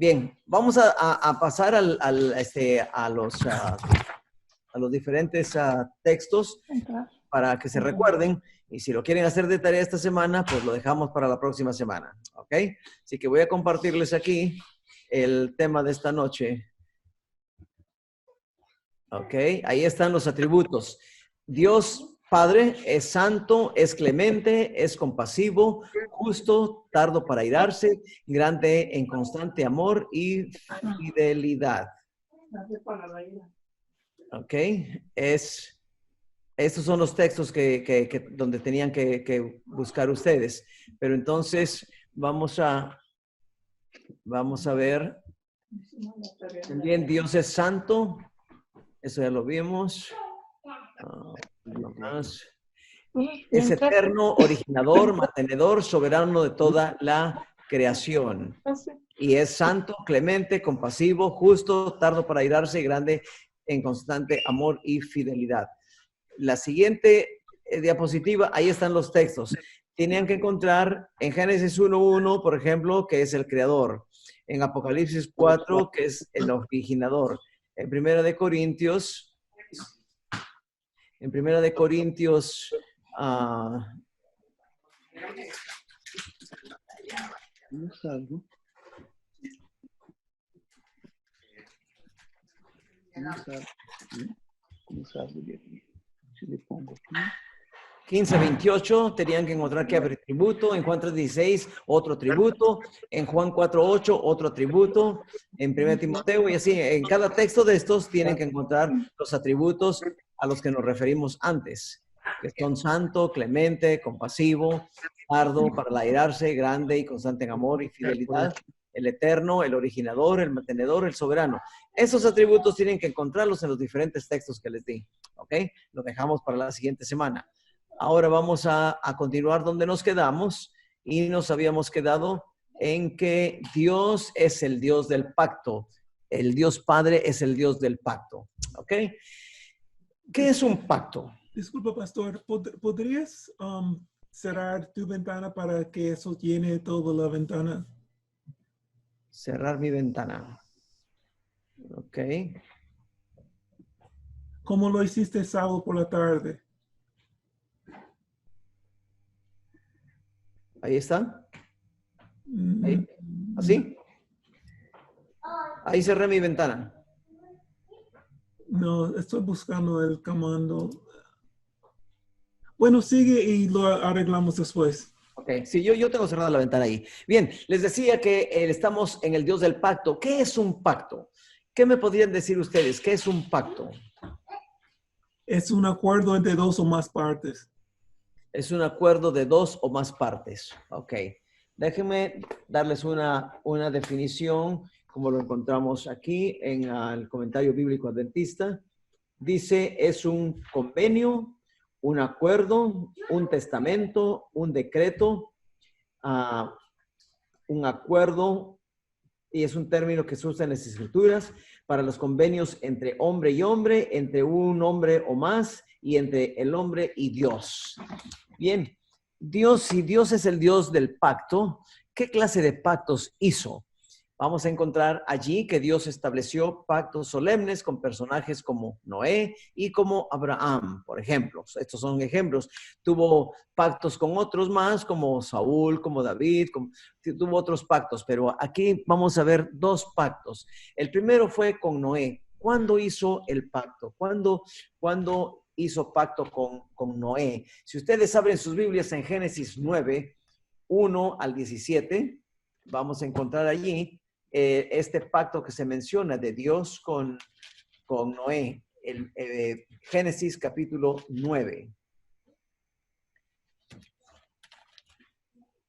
Bien, vamos a pasar a los diferentes textos para que se recuerden. Y si lo quieren hacer de tarea esta semana, pues lo dejamos para la próxima semana. ¿Ok? Así que voy a compartirles aquí el tema de esta noche. ¿Ok? Ahí están los atributos. Dios Padre es santo, es clemente, es compasivo, justo, tardo para irarse, grande en constante amor y fidelidad. ¿Ok? Estos son los textos donde tenían que buscar ustedes. Pero entonces vamos a ver. También Dios es santo. Eso ya lo vimos. Más. Es eterno, originador, mantenedor, soberano de toda la creación. Y es santo, clemente, compasivo, justo, tardo para irarse y grande en constante amor y fidelidad. La siguiente diapositiva, ahí están los textos. Tenían que encontrar en Génesis 1:1, por ejemplo, que es el creador. En Apocalipsis 4, que es el originador. En Primera de Corintios, No salgo. No salgo de aquí. Si le pongo aquí. 15:28 tenían que encontrar que abre tributo. En Juan 3:16, otro tributo. En Juan 4:8, otro atributo. En 1 Timoteo y así. En cada texto de estos tienen que encontrar los atributos a los que nos referimos antes, que son santo, clemente, compasivo, tardo para airarse, grande y constante en amor y fidelidad, el eterno, el originador, el mantenedor, el soberano. Esos atributos tienen que encontrarlos en los diferentes textos que les di. ¿Ok? Lo dejamos para la siguiente semana. Ahora vamos a continuar donde nos quedamos y nos habíamos quedado en que Dios es el Dios del pacto. El Dios Padre es el Dios del pacto. ¿Ok? ¿Qué es un pacto? Disculpa, pastor, ¿podrías cerrar tu ventana para que eso llene toda la ventana? Cerrar mi ventana. Ok. ¿Cómo lo hiciste sábado por la tarde? Ahí está. Ahí. ¿Así? Ahí cerré mi ventana. No, estoy buscando el comando. Bueno, sigue y lo arreglamos después. Ok, sí, yo tengo cerrada la ventana ahí. Bien, les decía que estamos en el Dios del pacto. ¿Qué es un pacto? ¿Qué me podrían decir ustedes? ¿Qué es un pacto? Es un acuerdo entre dos o más partes. Es un acuerdo de dos o más partes. Ok. Déjenme darles una definición, como lo encontramos aquí en el comentario bíblico adventista. Dice, es un convenio, un acuerdo, un testamento, un decreto, un acuerdo, y es un término que se usa en las escrituras para los convenios entre hombre y hombre, entre un hombre o más, y entre el hombre y Dios. Bien, si Dios es el Dios del pacto, ¿qué clase de pactos hizo? Vamos a encontrar allí que Dios estableció pactos solemnes con personajes como Noé y como Abraham, por ejemplo. Estos son ejemplos. Tuvo pactos con otros más, como Saúl, como David, tuvo otros pactos, pero aquí vamos a ver dos pactos. El primero fue con Noé. ¿Cuándo hizo el pacto? ¿Cuándo hizo pacto con Noé? Si ustedes abren sus Biblias en Génesis 9, 1 al 17, vamos a encontrar allí este pacto que se menciona de Dios con Noé, Génesis capítulo 9.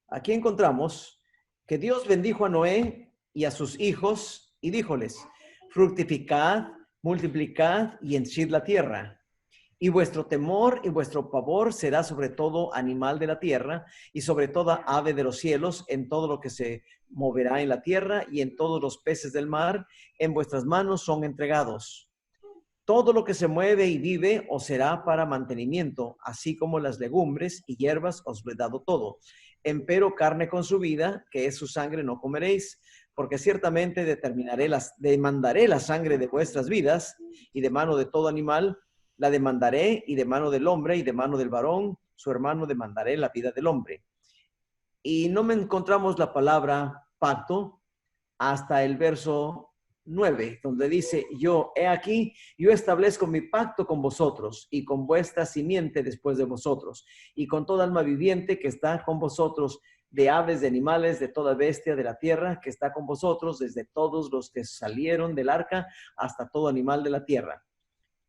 Aquí encontramos que Dios bendijo a Noé y a sus hijos y díjoles, fructificad, multiplicad y henchid la tierra. Y vuestro temor y vuestro pavor será sobre todo animal de la tierra y sobre toda ave de los cielos, en todo lo que se moverá en la tierra y en todos los peces del mar, en vuestras manos son entregados. Todo lo que se mueve y vive os será para mantenimiento, así como las legumbres y hierbas os lo he dado todo. Empero carne con su vida, que es su sangre, no comeréis, porque ciertamente demandaré la sangre de vuestras vidas, y de mano de todo animal la demandaré, y de mano del hombre y de mano del varón, su hermano, demandaré la vida del hombre. Y no me encontramos la palabra pacto hasta el verso 9, donde dice, he aquí, yo establezco mi pacto con vosotros y con vuestra simiente después de vosotros, y con toda alma viviente que está con vosotros, de aves, de animales, de toda bestia de la tierra que está con vosotros, desde todos los que salieron del arca hasta todo animal de la tierra.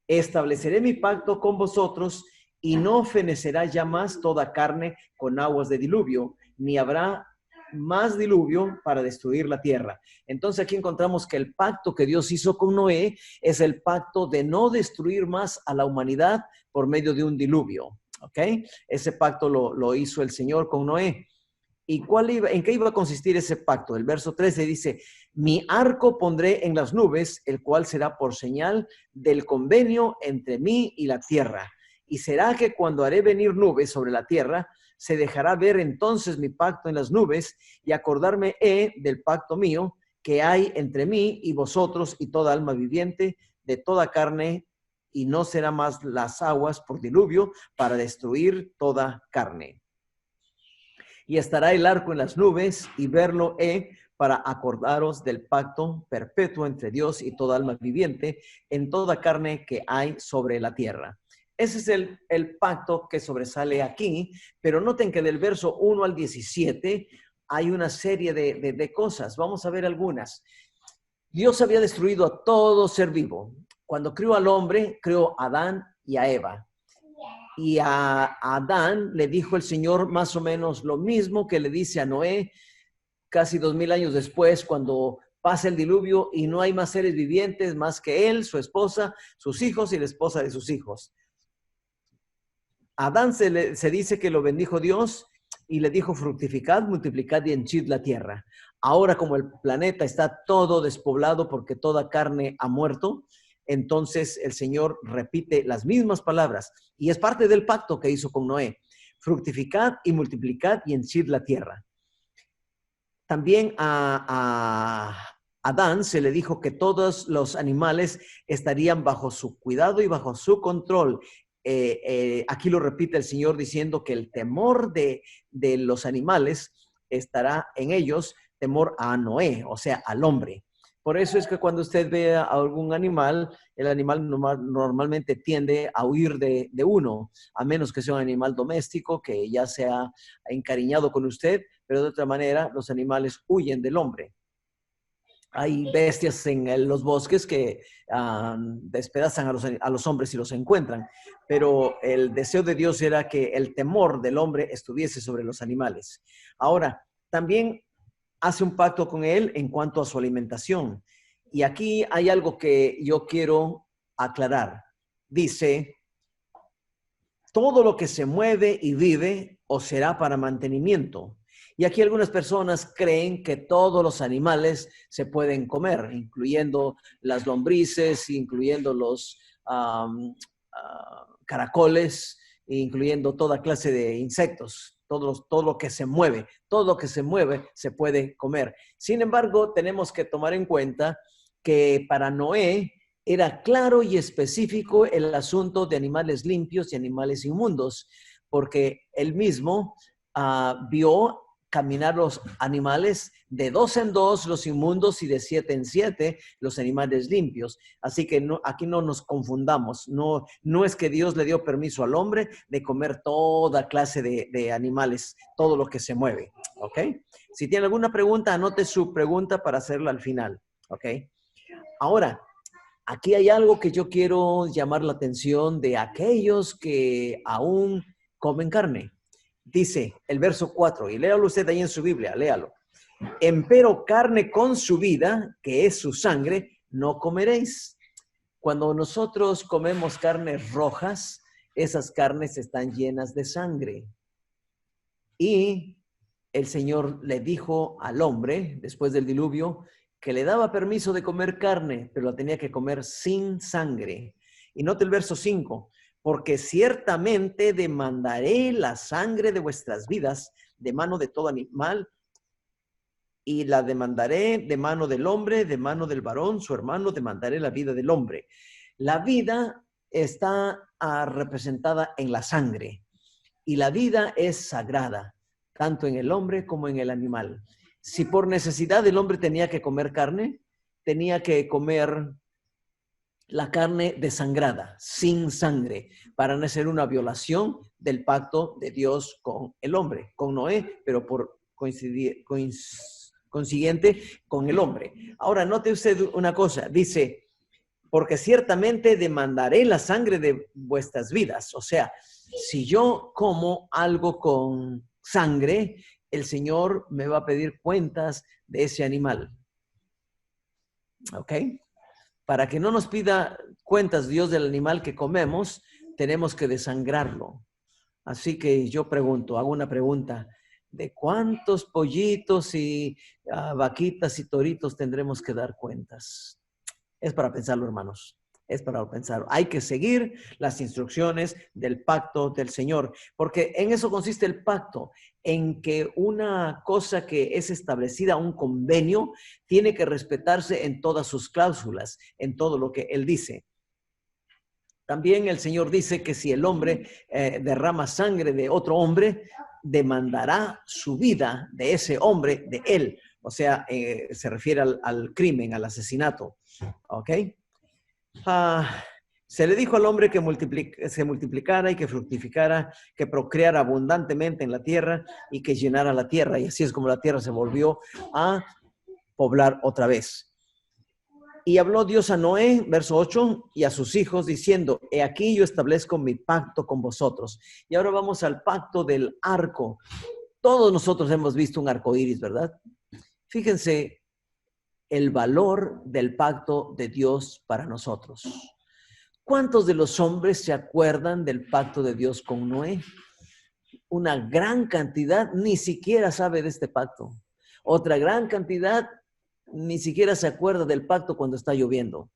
Estableceré mi pacto con vosotros, y no fenecerá ya más toda carne con aguas de diluvio, ni habrá más diluvio para destruir la tierra. Entonces aquí encontramos que el pacto que Dios hizo con Noé es el pacto de no destruir más a la humanidad por medio de un diluvio. ¿Ok? Ese pacto lo hizo el Señor con Noé. ¿Y en qué iba a consistir ese pacto? El verso 13 dice, mi arco pondré en las nubes, el cual será por señal del convenio entre mí y la tierra. Y será que cuando haré venir nubes sobre la tierra, se dejará ver entonces mi pacto en las nubes, y acordarme del pacto mío que hay entre mí y vosotros y toda alma viviente de toda carne, y no será más las aguas por diluvio para destruir toda carne. Y estará el arco en las nubes, y verlo para acordaros del pacto perpetuo entre Dios y toda alma viviente en toda carne que hay sobre la tierra. Ese es el pacto que sobresale aquí, pero noten que del verso 1 al 17 hay una serie de cosas. Vamos a ver algunas. Dios había destruido a todo ser vivo. Cuando creó al hombre, creó a Adán y a Eva. Y a Adán le dijo el Señor más o menos lo mismo que le dice a Noé casi 2000 años después, cuando pasa el diluvio y no hay más seres vivientes más que él, su esposa, sus hijos y la esposa de sus hijos. A Adán se dice que lo bendijo Dios y le dijo, fructificad, multiplicad y henchid la tierra. Ahora, como el planeta está todo despoblado porque toda carne ha muerto, entonces el Señor repite las mismas palabras, y es parte del pacto que hizo con Noé. Fructificad y multiplicad y henchid la tierra. También a Adán se le dijo que todos los animales estarían bajo su cuidado y bajo su control. Aquí lo repite el Señor diciendo que el temor de los animales estará en ellos, temor a Noé, o sea, al hombre. Por eso es que cuando usted ve a algún animal, el animal normalmente tiende a huir de uno, a menos que sea un animal doméstico que ya se ha encariñado con usted, pero de otra manera los animales huyen del hombre. Hay bestias en los bosques que despedazan a los hombres si los encuentran, pero el deseo de Dios era que el temor del hombre estuviese sobre los animales. Ahora, también hace un pacto con él en cuanto a su alimentación. Y aquí hay algo que yo quiero aclarar. Dice, todo lo que se mueve y vive os será para mantenimiento. Y aquí algunas personas creen que todos los animales se pueden comer, incluyendo las lombrices, incluyendo los caracoles, incluyendo toda clase de insectos. Todo lo que se mueve se puede comer. Sin embargo, tenemos que tomar en cuenta que para Noé era claro y específico el asunto de animales limpios y animales inmundos, porque él mismo vio caminar los animales de 2 en 2, los inmundos, y de 7 en 7, los animales limpios. Así que aquí no nos confundamos. No es que Dios le dio permiso al hombre de comer toda clase de animales, todo lo que se mueve. ¿Ok? Si tiene alguna pregunta, anote su pregunta para hacerla al final. ¿Ok? Ahora, aquí hay algo que yo quiero llamar la atención de aquellos que aún comen carne. Dice el verso 4, y léalo usted ahí en su Biblia, léalo. Empero carne con su vida, que es su sangre, no comeréis. Cuando nosotros comemos carnes rojas, esas carnes están llenas de sangre. Y el Señor le dijo al hombre, después del diluvio, que le daba permiso de comer carne, pero la tenía que comer sin sangre. Y note el verso 5. Porque ciertamente demandaré la sangre de vuestras vidas de mano de todo animal y la demandaré de mano del hombre, de mano del varón, su hermano, demandaré la vida del hombre. La vida está representada en la sangre y la vida es sagrada, tanto en el hombre como en el animal. Si por necesidad el hombre tenía que comer carne, tenía que comer la carne desangrada, sin sangre, para no ser una violación del pacto de Dios con el hombre, con Noé, pero por consiguiente con el hombre. Ahora, note usted una cosa, dice, porque ciertamente demandaré la sangre de vuestras vidas. O sea, si yo como algo con sangre, el Señor me va a pedir cuentas de ese animal. ¿Ok? Para que no nos pida cuentas Dios del animal que comemos, tenemos que desangrarlo. Así que yo pregunto, hago una pregunta, ¿de cuántos pollitos y vaquitas y toritos tendremos que dar cuentas? Es para pensarlo, hermanos. Es para pensar. Hay que seguir las instrucciones del pacto del Señor, porque en eso consiste el pacto, en que una cosa que es establecida, un convenio, tiene que respetarse en todas sus cláusulas, en todo lo que Él dice. También el Señor dice que si el hombre derrama sangre de otro hombre, demandará su vida de ese hombre, de él. O sea, se refiere al crimen, al asesinato. ¿Ok? Se le dijo al hombre que se multiplicara y que fructificara, que procreara abundantemente en la tierra y que llenara la tierra. Y así es como la tierra se volvió a poblar otra vez. Y habló Dios a Noé, verso 8, y a sus hijos, diciendo, he aquí yo establezco mi pacto con vosotros. Y ahora vamos al pacto del arco. Todos nosotros hemos visto un arco iris, ¿verdad? Fíjense el valor del pacto de Dios para nosotros. ¿Cuántos de los hombres se acuerdan del pacto de Dios con Noé? Una gran cantidad ni siquiera sabe de este pacto. Otra gran cantidad ni siquiera se acuerda del pacto cuando está lloviendo.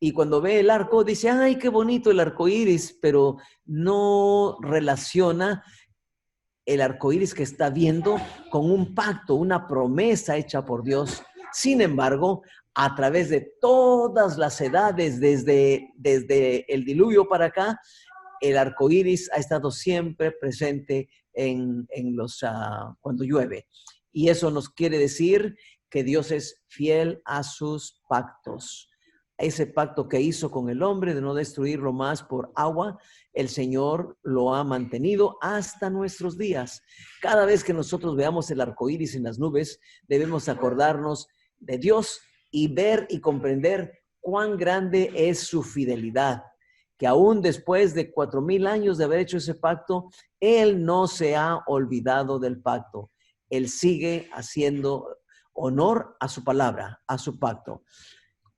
Y cuando ve el arco, dice, ay, qué bonito el arco iris, pero no relaciona el arco iris que está viendo con un pacto, una promesa hecha por Dios. Sin embargo, a través de todas las edades, desde el diluvio para acá, el arco iris ha estado siempre presente cuando llueve. Y eso nos quiere decir que Dios es fiel a sus pactos. Ese pacto que hizo con el hombre de no destruirlo más por agua, el Señor lo ha mantenido hasta nuestros días. Cada vez que nosotros veamos el arco iris en las nubes, debemos acordarnos de Dios y ver y comprender cuán grande es su fidelidad. Que aún después de 4,000 años de haber hecho ese pacto, Él no se ha olvidado del pacto. Él sigue haciendo honor a su palabra, a su pacto.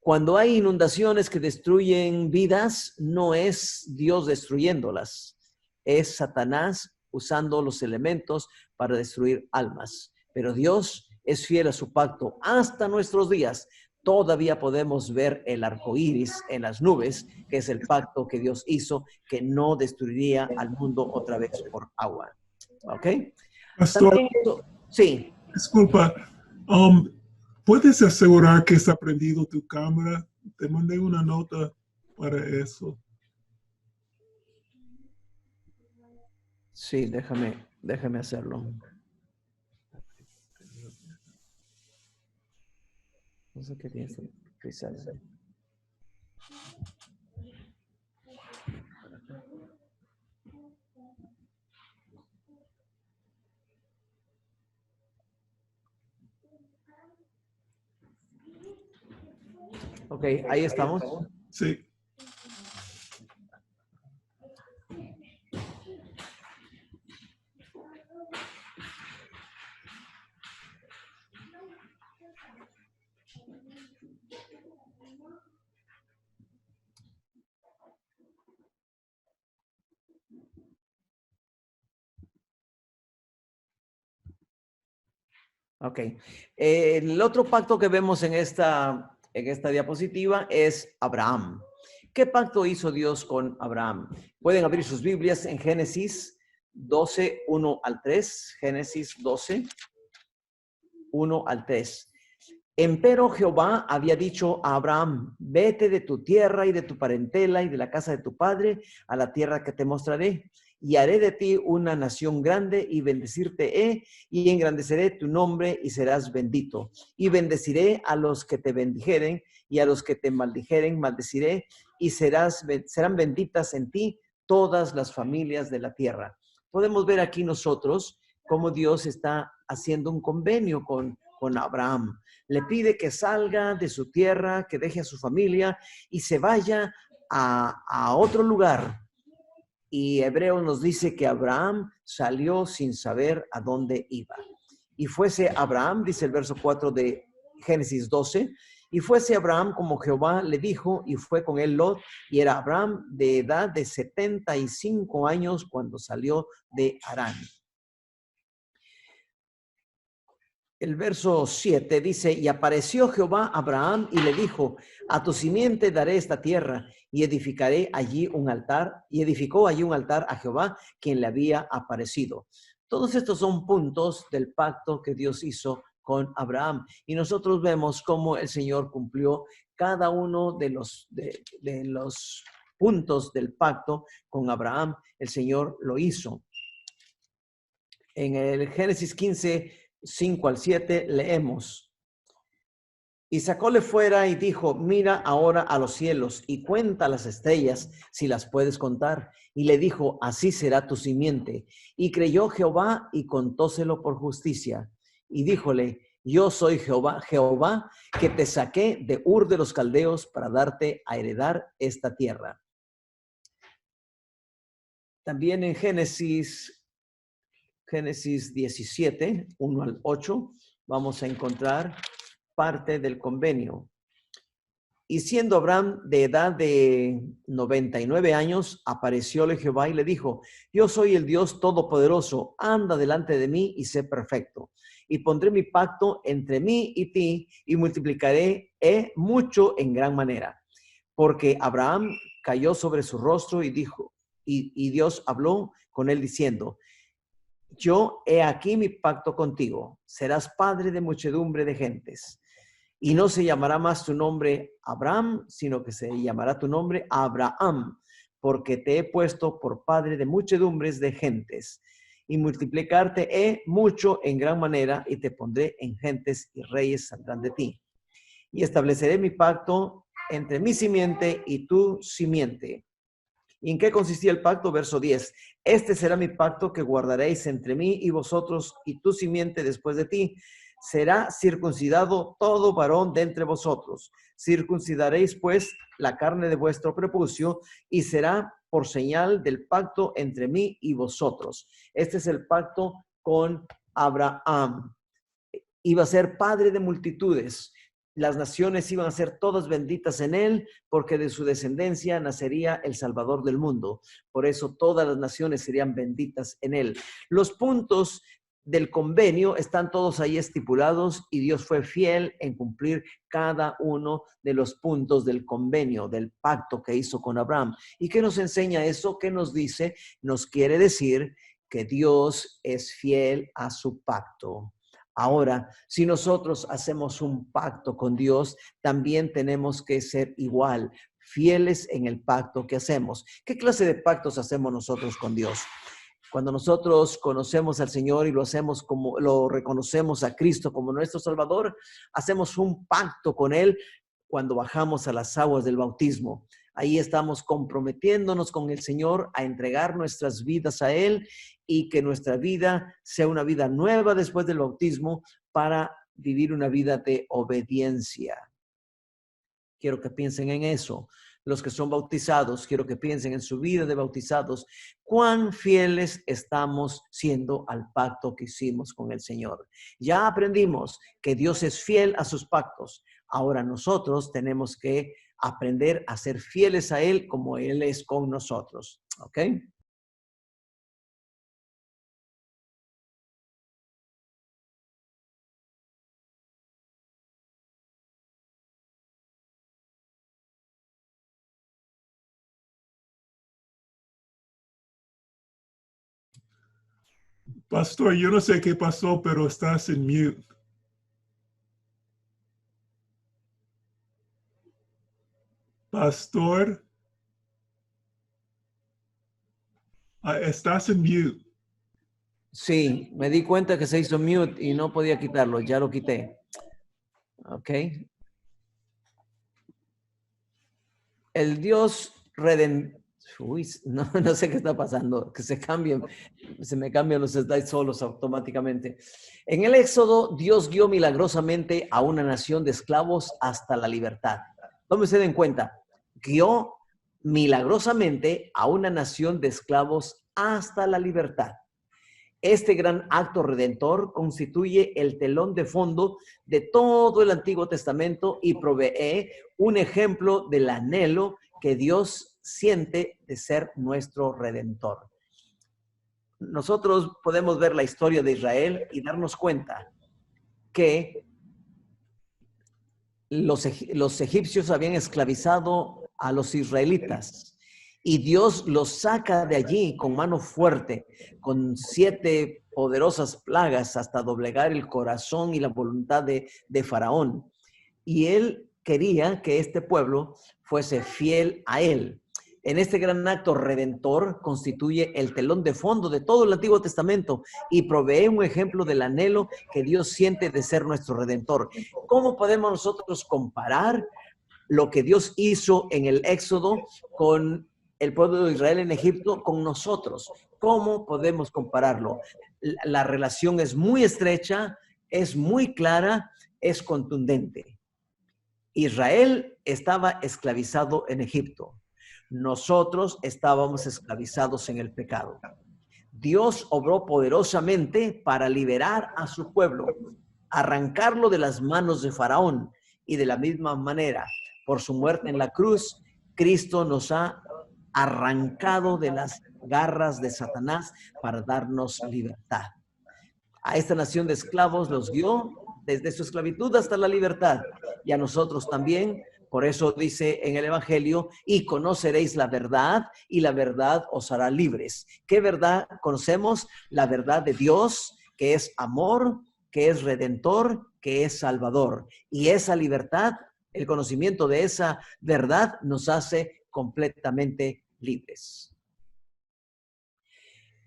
Cuando hay inundaciones que destruyen vidas, no es Dios destruyéndolas, es Satanás usando los elementos para destruir almas. Pero Dios es fiel a su pacto hasta nuestros días. Todavía podemos ver el arco iris en las nubes, que es el pacto que Dios hizo, que no destruiría al mundo otra vez por agua. ¿Ok? Pastor, También, sí. disculpa, ¿puedes asegurar que está prendido tu cámara? Te mandé una nota para eso. Sí, déjame hacerlo. No sé qué piensa. Ok, ahí estamos. Sí. Ok. El otro pacto que vemos en esta diapositiva es Abraham. ¿Qué pacto hizo Dios con Abraham? Pueden abrir sus Biblias en Génesis 12, 1 al 3. Génesis 12, 1 al 3. Empero Jehová había dicho a Abraham, vete de tu tierra y de tu parentela y de la casa de tu padre a la tierra que te mostraré, y haré de ti una nación grande y bendecirte y engrandeceré tu nombre y serás bendito. Y bendeciré a los que te bendijeren y a los que te maldijeren maldeciré y serán benditas en ti todas las familias de la tierra. Podemos ver aquí nosotros cómo Dios está haciendo un convenio con Abraham. Le pide que salga de su tierra, que deje a su familia y se vaya a otro lugar. Y Hebreos nos dice que Abraham salió sin saber a dónde iba. Y fuese Abraham, dice el verso 4 de Génesis 12, y fuese Abraham como Jehová le dijo, y fue con él Lot, y era Abraham de edad de 75 años cuando salió de Harán. El verso 7 dice, y apareció Jehová a Abraham y le dijo, a tu simiente daré esta tierra y edificaré allí un altar, y edificó allí un altar a Jehová, quien le había aparecido. Todos estos son puntos del pacto que Dios hizo con Abraham. Y nosotros vemos cómo el Señor cumplió cada uno de los puntos del pacto con Abraham. El Señor lo hizo. En el Génesis 15, 5 al 7 leemos, y sacóle fuera y dijo, mira ahora a los cielos y cuenta las estrellas si las puedes contar. Y le dijo, así será tu simiente. Y creyó Jehová y contóselo por justicia. Y díjole, yo soy Jehová que te saqué de Ur de los Caldeos para darte a heredar esta tierra. También en Génesis 17, 1 al 8, vamos a encontrar parte del convenio. Y siendo Abraham de edad de 99 años, aparecióle Jehová y le dijo, yo soy el Dios Todopoderoso, anda delante de mí y sé perfecto. Y pondré mi pacto entre mí y ti y multiplicaré mucho en gran manera. Porque Abraham cayó sobre su rostro y dijo, y Dios habló con él diciendo, yo he aquí mi pacto contigo, serás padre de muchedumbre de gentes. Y no se llamará más tu nombre Abraham, sino que se llamará tu nombre Abraham, porque te he puesto por padre de muchedumbres de gentes. Y multiplicarte he mucho en gran manera, y te pondré en gentes, y reyes saldrán de ti. Y estableceré mi pacto entre mi simiente y tu simiente. ¿Y en qué consistía el pacto? Verso 10. Este será mi pacto que guardaréis entre mí y vosotros y tu simiente después de ti. Será circuncidado todo varón de entre vosotros. Circuncidaréis pues la carne de vuestro prepucio y será por señal del pacto entre mí y vosotros. Este es el pacto con Abraham. Iba a ser padre de multitudes. Las naciones iban a ser todas benditas en él, porque de su descendencia nacería el Salvador del mundo. Por eso todas las naciones serían benditas en él. Los puntos del convenio están todos ahí estipulados y Dios fue fiel en cumplir cada uno de los puntos del convenio, del pacto que hizo con Abraham. ¿Y qué nos enseña eso? ¿Qué nos dice? Nos quiere decir que Dios es fiel a su pacto. Ahora, si nosotros hacemos un pacto con Dios, también tenemos que ser igual, fieles en el pacto que hacemos. ¿Qué clase de pactos hacemos nosotros con Dios? Cuando nosotros conocemos al Señor y lo reconocemos a Cristo como nuestro Salvador, hacemos un pacto con Él cuando bajamos a las aguas del bautismo. Ahí estamos comprometiéndonos con el Señor a entregar nuestras vidas a Él y que nuestra vida sea una vida nueva después del bautismo para vivir una vida de obediencia. Quiero que piensen en eso. Los que son bautizados, quiero que piensen en su vida de bautizados. ¿Cuán fieles estamos siendo al pacto que hicimos con el Señor? Ya aprendimos que Dios es fiel a sus pactos. Ahora nosotros tenemos que aprender a ser fieles a Él como Él es con nosotros. ¿Ok? Pastor, yo no sé qué pasó, pero estás en mute. Pastor, estás en mute. Sí, me di cuenta que se hizo mute y no podía quitarlo. Ya lo quité. Ok. El Dios redentor. Uy, no sé qué está pasando, que se me cambian los slides solos automáticamente. En el Éxodo, Dios guió milagrosamente a una nación de esclavos hasta la libertad. Tómense en cuenta, guió milagrosamente a una nación de esclavos hasta la libertad. Este gran acto redentor constituye el telón de fondo de todo el Antiguo Testamento y provee un ejemplo del anhelo que Dios siente de ser nuestro redentor. Nosotros podemos ver la historia de Israel y darnos cuenta que los egipcios habían esclavizado a los israelitas y Dios los saca de allí con mano fuerte, con 7 poderosas plagas hasta doblegar el corazón y la voluntad de Faraón. Y él quería que este pueblo fuese fiel a él. En este gran acto redentor constituye el telón de fondo de todo el Antiguo Testamento y provee un ejemplo del anhelo que Dios siente de ser nuestro redentor. ¿Cómo podemos nosotros comparar lo que Dios hizo en el Éxodo con el pueblo de Israel en Egipto con nosotros? ¿Cómo podemos compararlo? La relación es muy estrecha, es muy clara, es contundente. Israel estaba esclavizado en Egipto. Nosotros estábamos esclavizados en el pecado. Dios obró poderosamente para liberar a su pueblo, arrancarlo de las manos de Faraón, y de la misma manera, por su muerte en la cruz, Cristo nos ha arrancado de las garras de Satanás para darnos libertad. A esta nación de esclavos los guió desde su esclavitud hasta la libertad, y a nosotros también. Por eso dice en el Evangelio, y conoceréis la verdad, y la verdad os hará libres. ¿Qué verdad conocemos? La verdad de Dios, que es amor, que es redentor, que es salvador. Y esa libertad, el conocimiento de esa verdad, nos hace completamente libres.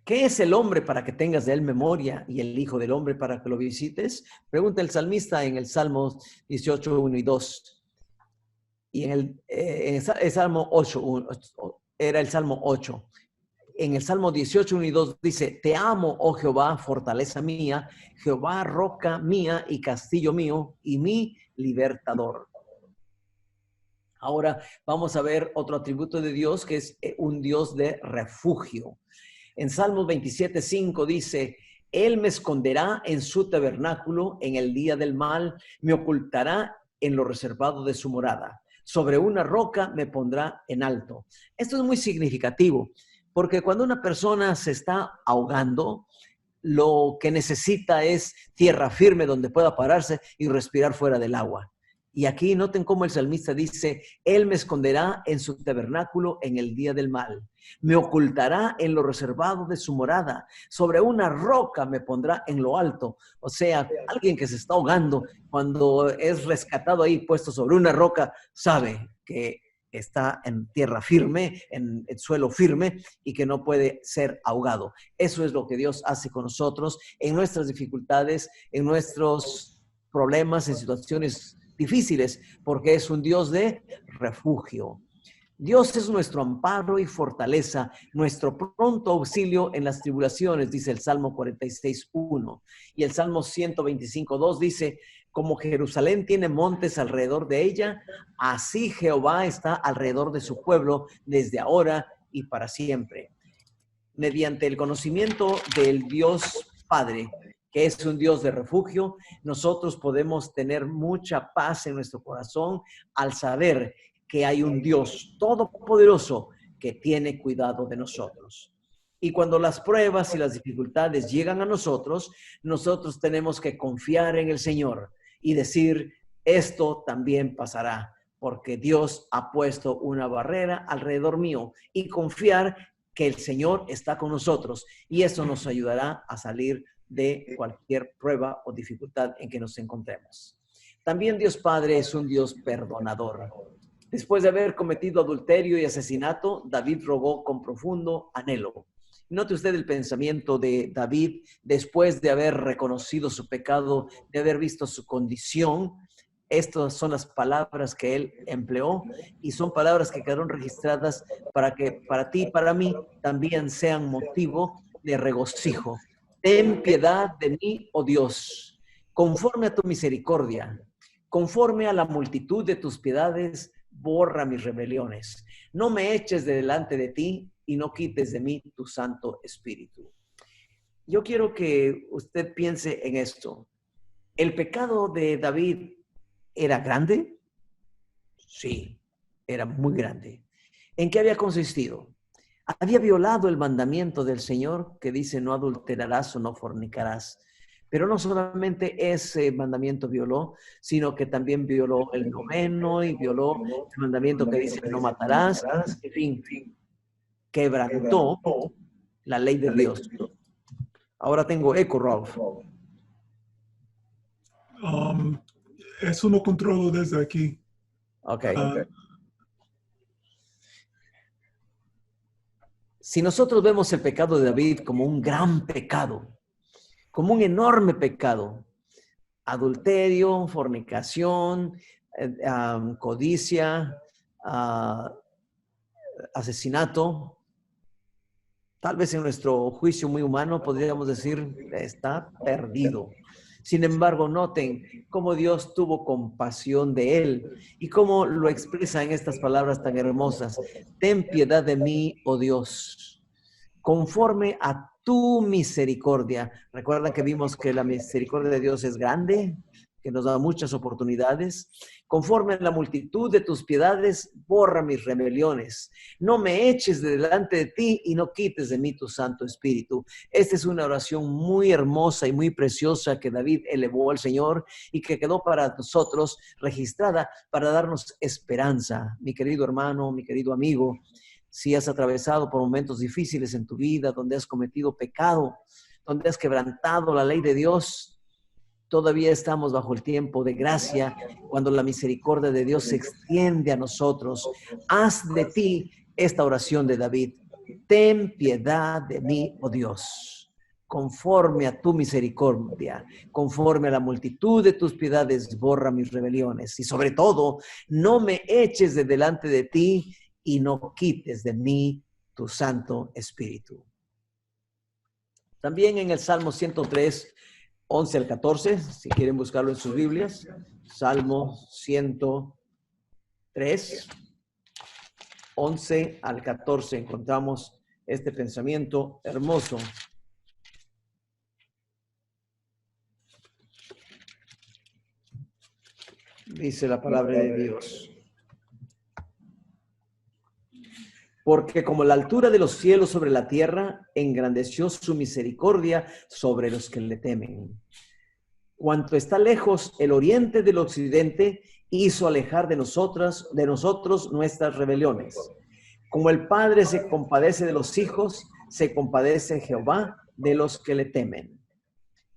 ¿Qué es el hombre para que tengas de él memoria y el hijo del hombre para que lo visites? Pregunta el salmista en el Salmo 18, 1 y 2. Y en el Salmo 8, era el Salmo 8. En el Salmo 18, 1 y 2 dice, te amo, oh Jehová, fortaleza mía, Jehová, roca mía y castillo mío y mi libertador. Ahora vamos a ver otro atributo de Dios que es un Dios de refugio. En Salmos 27, 5 dice, Él me esconderá en su tabernáculo en el día del mal, me ocultará en lo reservado de su morada. Sobre una roca me pondrá en alto. Esto es muy significativo, porque cuando una persona se está ahogando, lo que necesita es tierra firme donde pueda pararse y respirar fuera del agua. Y aquí noten cómo el salmista dice, Él me esconderá en su tabernáculo en el día del mal. Me ocultará en lo reservado de su morada. Sobre una roca me pondrá en lo alto. O sea, alguien que se está ahogando, cuando es rescatado ahí, puesto sobre una roca, sabe que está en tierra firme, en suelo firme y que no puede ser ahogado. Eso es lo que Dios hace con nosotros en nuestras dificultades, en nuestros problemas, en situaciones difíciles, porque es un Dios de refugio. Dios es nuestro amparo y fortaleza, nuestro pronto auxilio en las tribulaciones, dice el Salmo 46:1. Y el Salmo 125:2 dice, como Jerusalén tiene montes alrededor de ella, así Jehová está alrededor de su pueblo desde ahora y para siempre. Mediante el conocimiento del Dios Padre, que es un Dios de refugio, nosotros podemos tener mucha paz en nuestro corazón al saber que hay un Dios todopoderoso que tiene cuidado de nosotros. Y cuando las pruebas y las dificultades llegan a nosotros, nosotros tenemos que confiar en el Señor y decir, esto también pasará, porque Dios ha puesto una barrera alrededor mío, y confiar que el Señor está con nosotros, y eso nos ayudará a salir de cualquier prueba o dificultad en que nos encontremos. También Dios Padre es un Dios perdonador. Después de haber cometido adulterio y asesinato, David rogó con profundo anhelo. Note usted el pensamiento de David después de haber reconocido su pecado, de haber visto su condición. Estas son las palabras que él empleó y son palabras que quedaron registradas para que para ti y para mí también sean motivo de regocijo. Ten piedad de mí, oh Dios, conforme a tu misericordia, conforme a la multitud de tus piedades, borra mis rebeliones. No me eches de delante de ti y no quites de mí tu Santo Espíritu. Yo quiero que usted piense en esto. ¿El pecado de David era grande? Sí, era muy grande. ¿En qué había consistido? Había violado el mandamiento del Señor que dice no adulterarás o no fornicarás. Pero no solamente ese mandamiento violó, sino que también violó el noveno y violó el mandamiento que dice no matarás. En fin, quebrantó la ley de Dios. Ahora tengo eco, Rolf. Eso no controlo desde aquí. Ok. Si nosotros vemos el pecado de David como un gran pecado, como un enorme pecado, adulterio, fornicación, codicia, asesinato, tal vez en nuestro juicio muy humano podríamos decir, está perdido. Sin embargo, noten cómo Dios tuvo compasión de él y cómo lo expresa en estas palabras tan hermosas. Ten piedad de mí, oh Dios, conforme a tu misericordia. Recuerdan que vimos que la misericordia de Dios es grande, que nos da muchas oportunidades. Conforme a la multitud de tus piedades, borra mis rebeliones. No me eches de delante de ti y no quites de mí tu Santo Espíritu. Esta es una oración muy hermosa y muy preciosa que David elevó al Señor y que quedó para nosotros registrada para darnos esperanza. Mi querido hermano, mi querido amigo, si has atravesado por momentos difíciles en tu vida, donde has cometido pecado, donde has quebrantado la ley de Dios, todavía estamos bajo el tiempo de gracia, cuando la misericordia de Dios se extiende a nosotros. Haz de ti esta oración de David. Ten piedad de mí, oh Dios, conforme a tu misericordia, conforme a la multitud de tus piedades, borra mis rebeliones. Y sobre todo, no me eches de delante de ti y no quites de mí tu Santo Espíritu. También en el Salmo 103, 11 al 14, si quieren buscarlo en sus Biblias, Salmo 103, 11 al 14, encontramos este pensamiento hermoso. Dice la palabra de Dios. Porque como la altura de los cielos sobre la tierra, engrandeció su misericordia sobre los que le temen. Cuanto está lejos el oriente del occidente, hizo alejar de nosotros nuestras rebeliones. Como el Padre se compadece de los hijos, se compadece Jehová de los que le temen.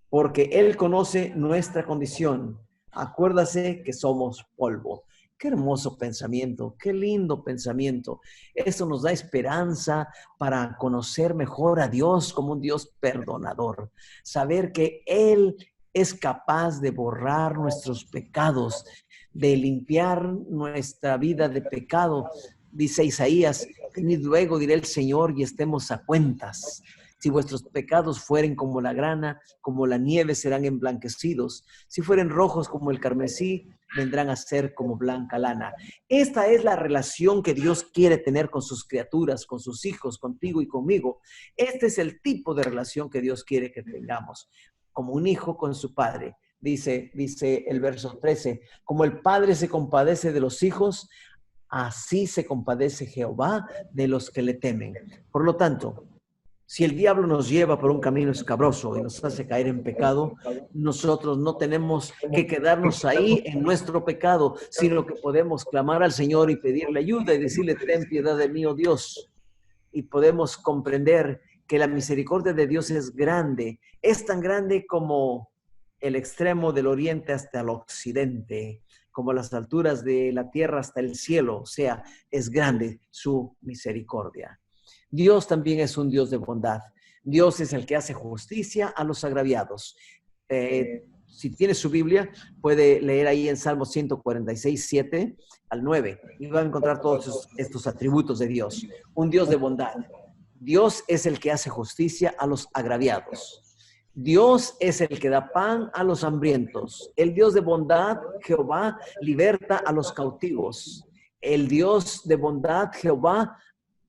Porque Él conoce nuestra condición. Acuérdase que somos polvo. Qué hermoso pensamiento, qué lindo pensamiento. Eso nos da esperanza para conocer mejor a Dios como un Dios perdonador. Saber que Él es capaz de borrar nuestros pecados, de limpiar nuestra vida de pecado. Dice Isaías, venid luego, dirá el Señor, y estemos a cuentas. Si vuestros pecados fueren como la grana, como la nieve serán emblanquecidos. Si fueren rojos como el carmesí, vendrán a ser como blanca lana. Esta es la relación que Dios quiere tener con sus criaturas, con sus hijos, contigo y conmigo. Este es el tipo de relación que Dios quiere que tengamos, como un hijo con su padre. Dice el verso 13, como el padre se compadece de los hijos, así se compadece Jehová de los que le temen. Por lo tanto, si el diablo nos lleva por un camino escabroso y nos hace caer en pecado, nosotros no tenemos que quedarnos ahí en nuestro pecado, sino que podemos clamar al Señor y pedirle ayuda y decirle, ten piedad de mí, oh Dios. Y podemos comprender que la misericordia de Dios es grande, es tan grande como el extremo del oriente hasta el occidente. como las alturas de la tierra hasta el cielo, o sea, es grande su misericordia. Dios también es un Dios de bondad. Dios es el que hace justicia a los agraviados. Si tiene su Biblia, puede leer ahí en Salmo 146, 7 al 9, y va a encontrar todos estos atributos de Dios. Un Dios de bondad. Dios es el que hace justicia a los agraviados. Dios es el que da pan a los hambrientos. El Dios de bondad, Jehová, liberta a los cautivos. El Dios de bondad, Jehová,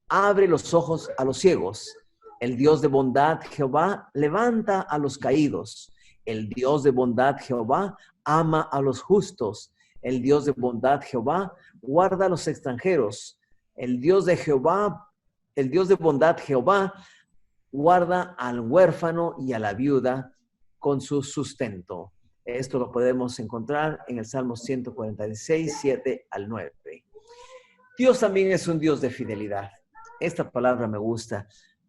abre los ojos a los ciegos. El Dios de bondad, Jehová, levanta a los caídos. El Dios de bondad, Jehová, ama a los justos. El Dios de bondad, Jehová, guarda a los extranjeros. El Dios de bondad, Jehová, guarda al huérfano y a la viuda con su sustento. Esto lo podemos encontrar en el Salmo 146, 7 al 9. Dios también es un Dios de fidelidad. Esta palabra me gusta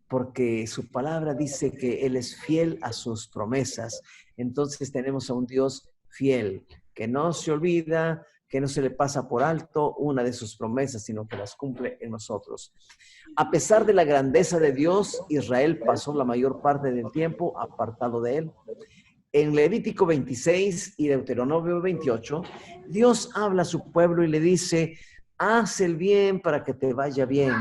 porque su palabra dice que Él es fiel a sus promesas. Entonces tenemos a un Dios fiel, que no se olvida, que no se le pasa por alto una de sus promesas, sino que las cumple en nosotros. A pesar de la grandeza de Dios, Israel pasó la mayor parte del tiempo apartado de Él. En Levítico 26 y Deuteronomio 28, Dios habla a su pueblo y le dice: haz el bien para que te vaya bien.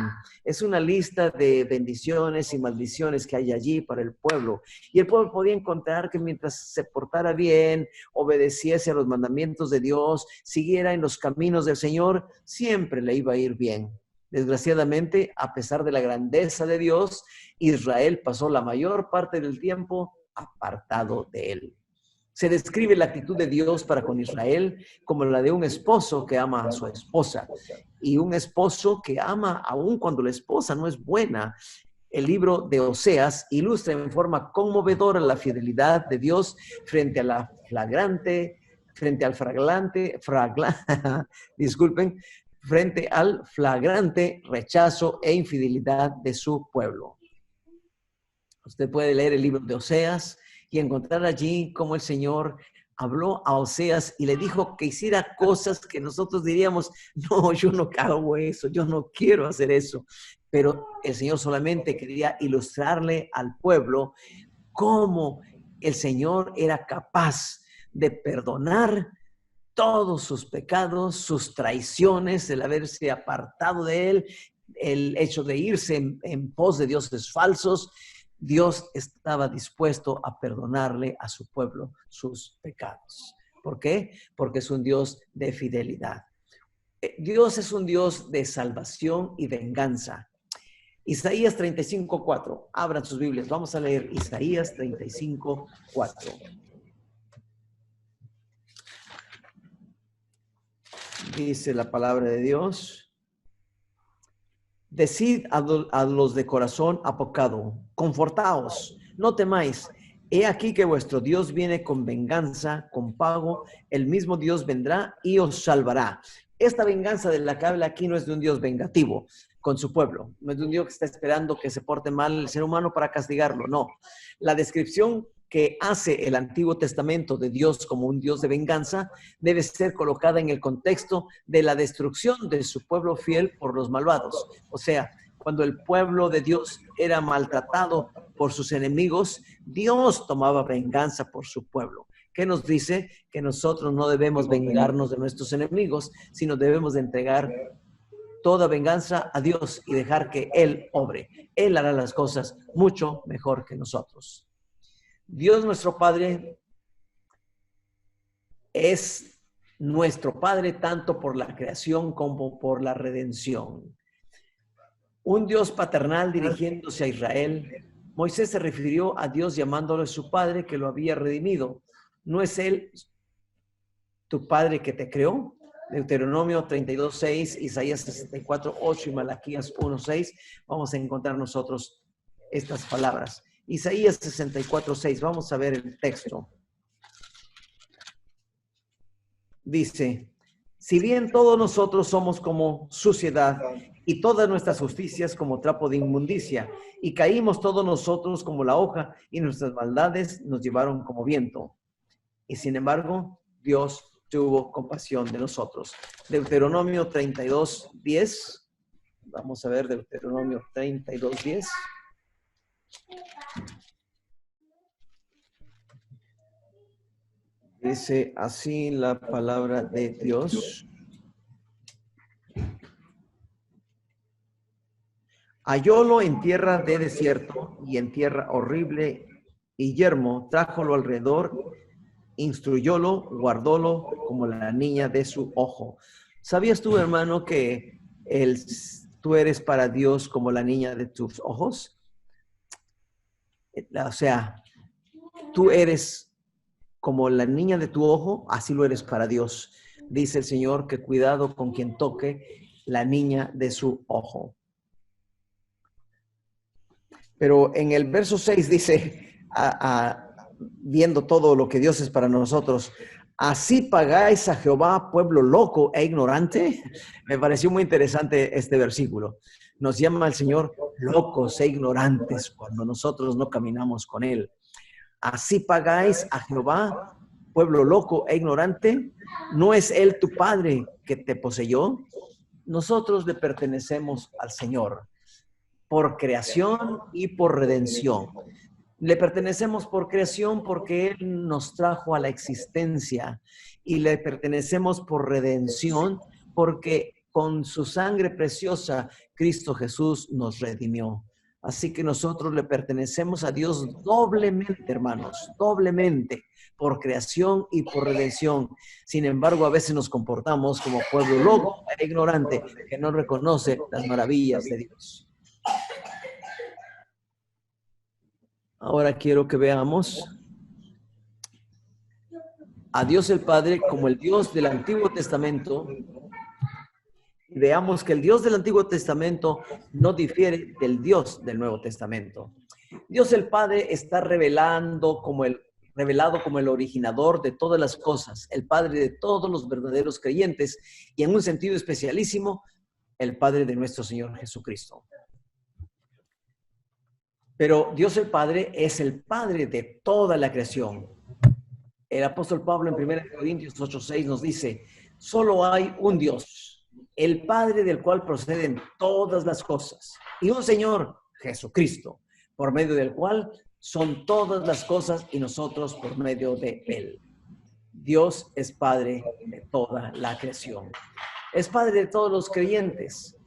Es una lista de bendiciones y maldiciones que hay allí para el pueblo. Y el pueblo podía encontrar que mientras se portara bien, obedeciese a los mandamientos de Dios, siguiera en los caminos del Señor, siempre le iba a ir bien. Desgraciadamente, a pesar de la grandeza de Dios, Israel pasó la mayor parte del tiempo apartado de Él. Se describe la actitud de Dios para con Israel como la de un esposo que ama a su esposa y un esposo que ama aún cuando la esposa no es buena. El libro de Oseas ilustra en forma conmovedora la fidelidad de Dios frente al flagrante rechazo e infidelidad de su pueblo. Usted puede leer el libro de Oseas y encontrar allí cómo el Señor habló a Oseas y le dijo que hiciera cosas que nosotros diríamos: no, yo no hago eso, yo no quiero hacer eso. Pero el Señor solamente quería ilustrarle al pueblo cómo el Señor era capaz de perdonar todos sus pecados, sus traiciones, el haberse apartado de Él, el hecho de irse en pos de dioses falsos. Dios estaba dispuesto a perdonarle a su pueblo sus pecados. ¿Por qué? Porque es un Dios de fidelidad. Dios es un Dios de salvación y venganza. Isaías 35:4. Abran sus Biblias. Vamos a leer Isaías 35:4. Dice la palabra de Dios: decid a los de corazón apocado, confortaos, no temáis. He aquí que vuestro Dios viene con venganza, con pago. El mismo Dios vendrá y os salvará. Esta venganza de la que habla aquí no es de un Dios vengativo con su pueblo. No es de un Dios que está esperando que se porte mal el ser humano para castigarlo. No. La descripción que hace el Antiguo Testamento de Dios como un Dios de venganza debe ser colocada en el contexto de la destrucción de su pueblo fiel por los malvados. O sea, cuando el pueblo de Dios era maltratado por sus enemigos, Dios tomaba venganza por su pueblo. ¿Qué nos dice? Que nosotros no debemos vengarnos de nuestros enemigos, sino debemos de entregar toda venganza a Dios y dejar que Él obre. Él hará las cosas mucho mejor que nosotros. Dios nuestro Padre es nuestro Padre tanto por la creación como por la redención. Un Dios paternal dirigiéndose a Israel. Moisés se refirió a Dios llamándole su Padre que lo había redimido. ¿No es Él tu Padre que te creó? Deuteronomio 32:6, Isaías 64:8 y Malaquías 1:6. Vamos a encontrar nosotros estas palabras. Isaías 64:6. Vamos a ver el texto. Dice: si bien todos nosotros somos como suciedad y todas nuestras justicias como trapo de inmundicia, y caímos todos nosotros como la hoja, y nuestras maldades nos llevaron como viento. Y sin embargo, Dios tuvo compasión de nosotros. Deuteronomio 32:10. Vamos a ver Deuteronomio 32:10. Dice así la palabra de Dios. Hallólo en tierra de desierto y en tierra horrible y yermo, trájolo alrededor, instruyólo, guardólo como la niña de su ojo. ¿Sabías tú, hermano, que tú eres para Dios como la niña de tus ojos? O sea, tú eres como la niña de tu ojo, así lo eres para Dios. Dice el Señor que cuidado con quien toque la niña de su ojo. Pero en el verso 6 dice, viendo todo lo que Dios es para nosotros, así pagáis a Jehová, pueblo loco e ignorante. Me pareció muy interesante este versículo. Nos llama el Señor locos e ignorantes cuando nosotros no caminamos con Él. Así pagáis a Jehová, pueblo loco e ignorante. ¿No es Él tu Padre que te poseyó? Nosotros le pertenecemos al Señor por creación y por redención. Le pertenecemos por creación porque Él nos trajo a la existencia, y le pertenecemos por redención porque con su sangre preciosa Cristo Jesús nos redimió. Así que nosotros le pertenecemos a Dios doblemente, hermanos, doblemente, por creación y por redención. Sin embargo, a veces nos comportamos como pueblo loco e ignorante que no reconoce las maravillas de Dios. Ahora quiero que veamos a Dios el Padre como el Dios del Antiguo Testamento. Veamos que el Dios del Antiguo Testamento no difiere del Dios del Nuevo Testamento. Dios el Padre está revelado como el originador de todas las cosas, el Padre de todos los verdaderos creyentes y en un sentido especialísimo, el Padre de nuestro Señor Jesucristo. Pero Dios el Padre es el Padre de toda la creación. El apóstol Pablo en 1 Corintios 8:6 nos dice, solo hay un Dios, el Padre del cual proceden todas las cosas, y un Señor, Jesucristo, por medio del cual son todas las cosas y nosotros por medio de Él. Dios es Padre de toda la creación. Es Padre de todos los creyentes.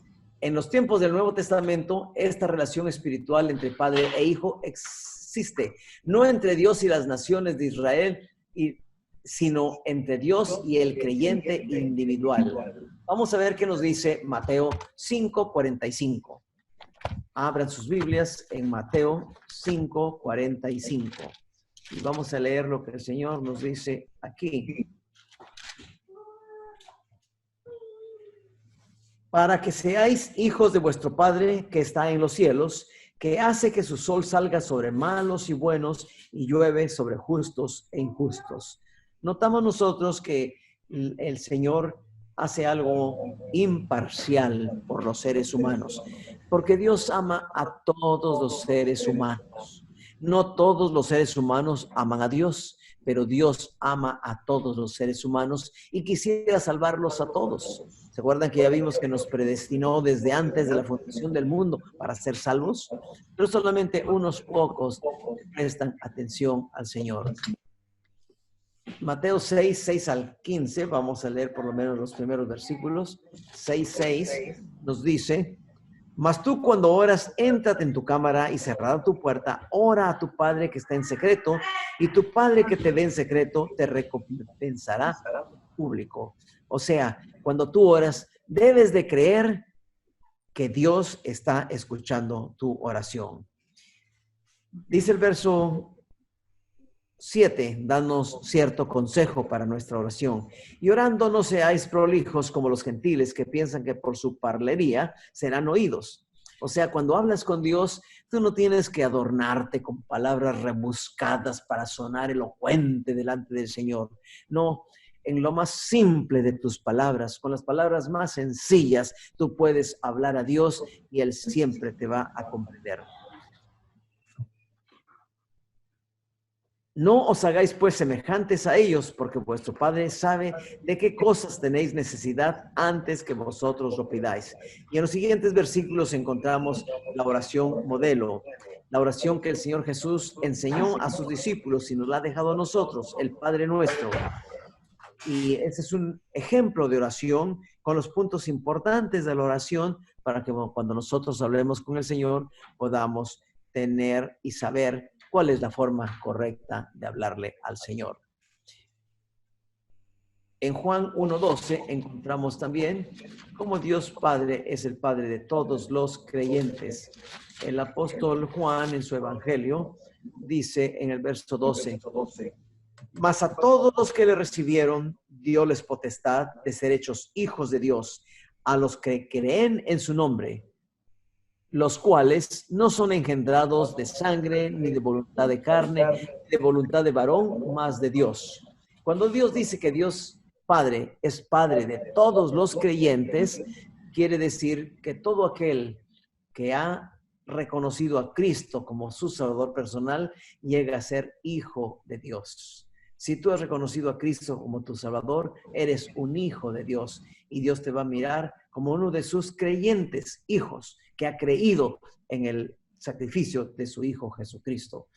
En los tiempos del Nuevo Testamento, esta relación espiritual entre Padre e Hijo existe, no entre Dios y las naciones de Israel, sino entre Dios y el creyente individual. Vamos a ver qué nos dice Mateo 5:45. Abran sus Biblias en Mateo 5:45. Y vamos a leer lo que el Señor nos dice aquí. Para que seáis hijos de vuestro Padre que está en los cielos, que hace que su sol salga sobre malos y buenos y llueve sobre justos e injustos. Notamos nosotros que el Señor hace algo imparcial por los seres humanos, porque Dios ama a todos los seres humanos. No todos los seres humanos aman a Dios, pero Dios ama a todos los seres humanos y quisiera salvarlos a todos. ¿Se acuerdan que ya vimos que nos predestinó desde antes de la fundación del mundo para ser salvos? Pero solamente unos pocos prestan atención al Señor. Mateo 6 al 15, vamos a leer por lo menos los primeros versículos. 6 nos dice, mas tú cuando oras, éntrate en tu cámara y cerrada tu puerta, ora a tu Padre que está en secreto, y tu Padre que te ve en secreto te recompensará en público. O sea, cuando tú oras, debes de creer que Dios está escuchando tu oración. Dice el verso 7, danos cierto consejo para nuestra oración. Y orando no seáis prolijos como los gentiles que piensan que por su parlería serán oídos. O sea, cuando hablas con Dios, tú no tienes que adornarte con palabras rebuscadas para sonar elocuente delante del Señor. No, en lo más simple de tus palabras, con las palabras más sencillas, tú puedes hablar a Dios y Él siempre te va a comprender. No os hagáis pues semejantes a ellos, porque vuestro Padre sabe de qué cosas tenéis necesidad antes que vosotros lo pidáis. Y en los siguientes versículos encontramos la oración modelo, la oración que el Señor Jesús enseñó a sus discípulos y nos la ha dejado a nosotros, el Padre nuestro. Y ese es un ejemplo de oración con los puntos importantes de la oración para que cuando nosotros hablemos con el Señor podamos tener y saber cuál es la forma correcta de hablarle al Señor. En Juan 1:12 encontramos también cómo Dios Padre es el Padre de todos los creyentes. El apóstol Juan en su evangelio dice en el verso 12, mas a todos los que le recibieron, dióles potestad de ser hechos hijos de Dios, a los que creen en su nombre, los cuales no son engendrados de sangre, ni de voluntad de carne, ni de voluntad de varón, mas de Dios. Cuando Dios dice que Dios Padre es Padre de todos los creyentes, quiere decir que todo aquel que ha reconocido a Cristo como su Salvador personal llega a ser hijo de Dios. Si tú has reconocido a Cristo como tu Salvador, eres un hijo de Dios y Dios te va a mirar como uno de sus creyentes hijos que ha creído en el sacrificio de su Hijo Jesucristo.